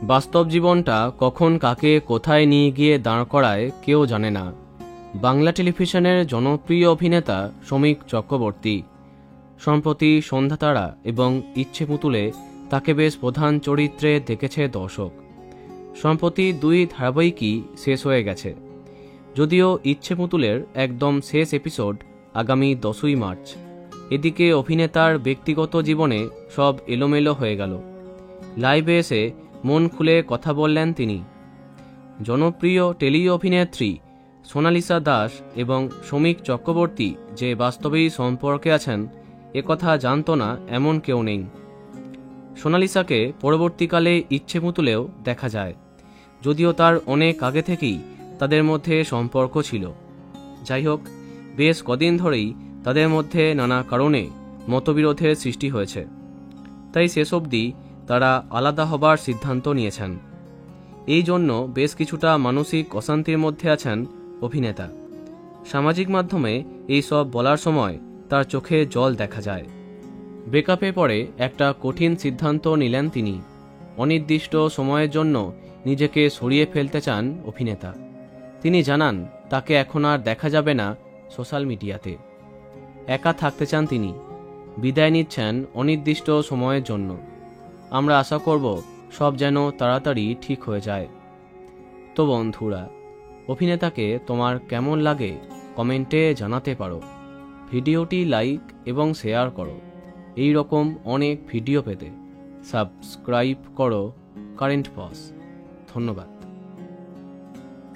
বাস্তব জীবনটা কখন কাকে কোথায় নিয়ে গিয়ে দাঁড় করায় কেউ জানে না। বাংলা টেলিভিশনের জনপ্রিয় অভিনেতা শমীক চক্রবর্তী সম্প্রতি সন্ধ্যাতারা এবং ইচ্ছে পুতুলে তাকে বেশ প্রধান চরিত্রে দেখেছে দর্শক। সম্প্রতি 2 ধারাবাহিকই শেষ হয়ে গেছে, যদিও ইচ্ছে পুতুলের একদম শেষ এপিসোড আগামী 10ই মার্চ। এদিকে অভিনেতার ব্যক্তিগত জীবনে সব এলোমেলো হয়ে গেল। লাইভে এসে মন খুলে কথা বললেন তিনি। জনপ্রিয় টেলি অভিনেত্রী সোনালিসা দাস এবং শমীক চক্রবর্তী যে বাস্তবেই সম্পর্কে আছেন একথা জানত না এমন কেউ নেই। সোনালিসাকে পরবর্তীকালে ইচ্ছে পুতুলেও দেখা যায়, যদিও তার অনেক আগে থেকেই তাদের মধ্যে সম্পর্ক ছিল। যাই হোক, বেশ কদিন ধরেই তাদের মধ্যে নানা কারণে মতবিরোধের সৃষ্টি হয়েছে, তাই শেষ অবধি তারা আলাদা হবার সিদ্ধান্ত নিয়েছেন। এই জন্য বেশ কিছুটা মানসিক অশান্তির মধ্যে আছেন অভিনেতা। সামাজিক মাধ্যমে এই সব বলার সময় তার চোখে জল দেখা যায়। ব্রেকআপে পরে একটা কঠিন সিদ্ধান্ত নিলেন তিনি। অনির্দিষ্ট সময়ের জন্য নিজেকে সরিয়ে ফেলতে চান অভিনেতা। তিনি জানান তাকে এখন আর দেখা যাবে না সোশ্যাল মিডিয়াতে। একা থাকতে চান তিনি। বিদায় নিচ্ছেন অনির্দিষ্ট সময়ের জন্য। আমরা আশা করব সব যেন তাড়াতাড়ি ঠিক হয়ে যায়। তো বন্ধুরা, অভিনেতাকে তোমার কেমন লাগে কমেন্টে জানাতে পারো। ভিডিওটি লাইক এবং শেয়ার করো। এই রকম অনেক ভিডিও পেতে সাবস্ক্রাইব করো কারেন্ট পজ। ধন্যবাদ।